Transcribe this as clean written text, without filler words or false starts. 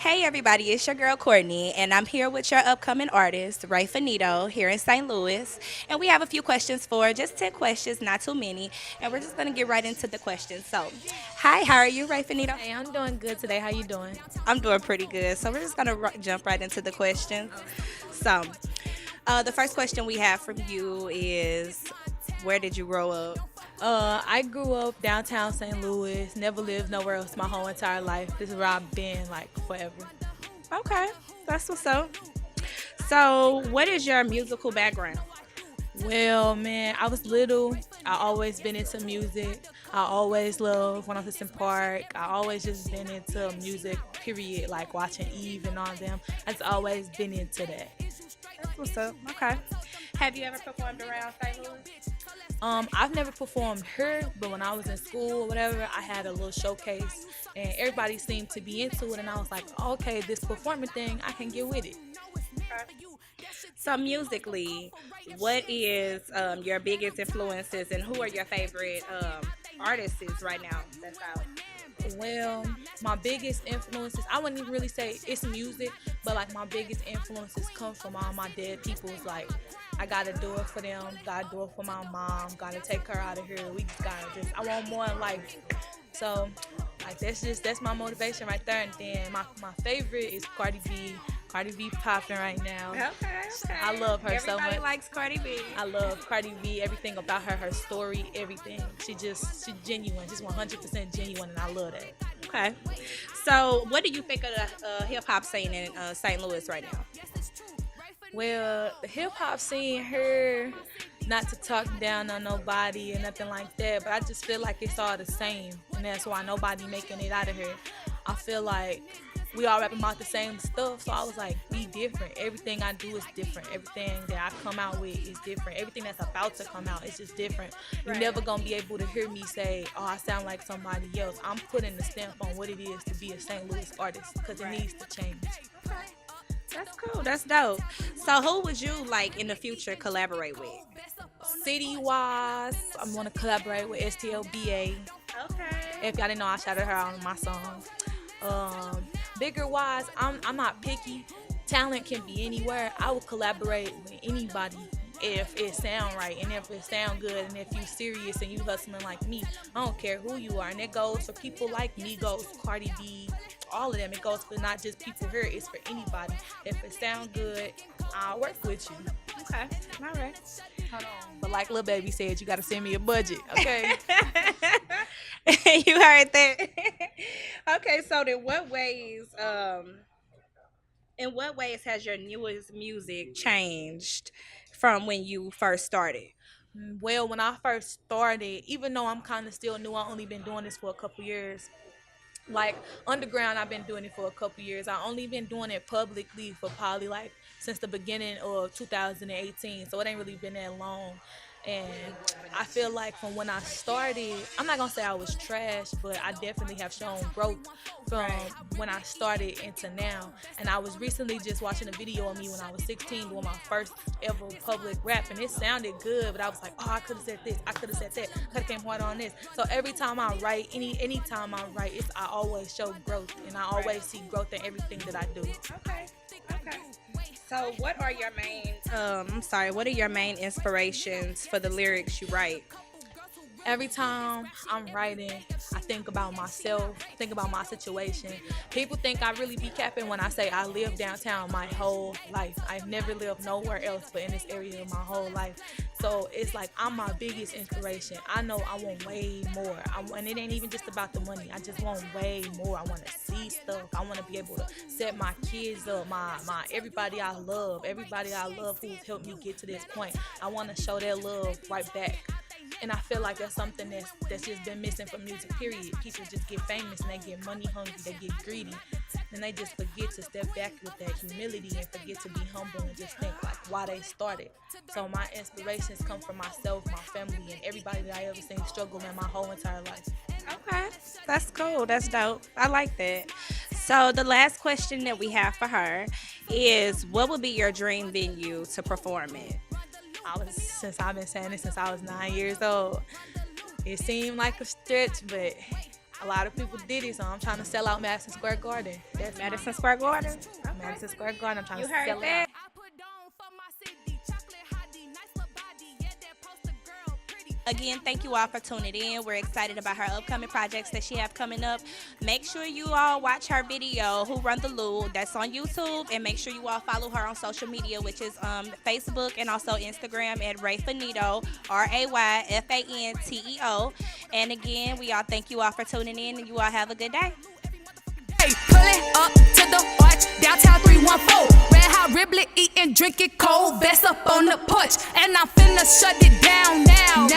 Hey everybody, it's your girl Courtney, and I'm here with your upcoming artist, Ray Faneto, here in St. Louis. And we have a few questions for her, just 10 questions, not too many. And we're just gonna get right into the questions. So, hi, how are you, Ray Faneto? Hey, I'm doing good today. How you doing? I'm doing pretty good. So, we're just gonna jump right into the questions. So, the first question we have from you is, where did you grow up? I grew up downtown St. Louis. Never lived nowhere else my whole entire life. This is where I've been like forever. Okay, that's what's up. So, what is your musical background? Well, man, I was little. I always been into music. I always loved when I was in park. I always just been into music. Period. Like watching Eve and all them. I just always been into that. That's what's up. Okay. Have you ever performed around St. Louis? I've never performed here, but when I was in school or whatever, I had a little showcase, and everybody seemed to be into it, and I was like, okay, this performing thing, I can get with it. Okay. So musically, what is your biggest influences, and who are your favorite artists right now that's out? Well, my biggest influences, I wouldn't even really say it's music, but like my biggest influences come from all my dead people's. Like, I gotta do it for them, gotta do it for my mom, gotta take her out of here. We just gotta just, I want more in life. So, like, that's my motivation right there. And then my favorite is Cardi B. Cardi B popping right now. Okay, okay. I love her so Everybody much. likes Cardi B. I love Cardi B, everything about her, her story, everything. She's genuine, just 100% genuine, and I love that. Okay. So, what do you think of the hip hop scene in St. Louis right now? Well, the hip hop scene here, not to talk down on nobody or nothing like that, but I just feel like it's all the same, and that's why nobody making it out of here. I feel like we all rapping about the same stuff, so I was like, be different. Everything I do is different. Everything that I come out with is different. Everything that's about to come out is just different. You're Right. never gonna be able to hear me say, "Oh, I sound like somebody else." I'm putting the stamp on what it is to be a St. Louis artist because it Right. needs to change. Okay. That's cool. That's dope. So, who would you like in the future collaborate with? City wise, I'm gonna collaborate with STLBA. Okay. If y'all didn't know, I shouted her out on my song. Bigger wise, I'm not picky. Talent can be anywhere. I would collaborate with anybody if it sound right and if it sound good and if you serious and you hustling like me. I don't care who you are, and it goes for people like me. Goes Cardi B, all of them. It goes for not just people here. It's for anybody. If it sound good, I'll work with you. Okay. All right. Hold on. But like Lil Baby said, you gotta send me a budget, okay? You heard that. Okay, so in what ways has your newest music changed from when you first started? Well, when I first started, even though I'm kind of still new, I only been doing this for a couple years. Like underground, I've been doing it for a couple years. I only been doing it publicly for probably like since the beginning of 2018, so it ain't really been that long. And I feel like from when I started, I'm not gonna say I was trash, but I definitely have shown growth from Right. when I started into now. And I was recently just watching a video of me when I was 16 doing my first ever public rap, and it sounded good, but I was like, oh, I could have said this, I could have said that, I could have came hard on this. So every time I write, anytime I write, I always show growth, and I Right. always see growth in everything that I do. Okay. Okay. So, what are your main? I'm sorry. What are your main inspirations for the lyrics you write? Every time I'm writing, I think about myself, think about my situation. People think I really be capping when I say I live downtown my whole life. I've never lived nowhere else but in this area my whole life. So it's like I'm my biggest inspiration. I know I want way more. And it ain't even just about the money. I just want way more. I want to see stuff. I want to be able to set my kids up, my everybody I love who's helped me get to this point. I want to show that love right back. And I feel like that's something that's just been missing from music, period. People just get famous and they get money hungry, they get greedy, and they just forget to step back with that humility and forget to be humble and just think like why they started. So my inspirations come from myself, my family, and everybody that I ever seen struggle in my whole entire life. Okay, that's cool. That's dope. I like that. So, the last question that we have for her is, what would be your dream venue to perform in? I've been saying this since I was 9 years old. It seemed like a stretch, but A lot of people did it, so I'm trying to sell out Madison Square Garden. That's Madison Square Garden. Madison Square Garden. I'm trying You to heard sell it that? out. Again, thank you all for tuning in. We're excited about her upcoming projects that she have coming up. Make sure you all watch her video, Who Run the Lou, that's on YouTube, and make sure you all follow her on social media, which is Facebook and also Instagram at Ray Faneto, RayFaneteo. And again, we all thank you all for tuning in, and you all have a good day. Hey, pullin' up to the arch, downtown 314. Red Hot Ribley, eating, drinking cold, vest up on the porch, and I'm finna shut it down now.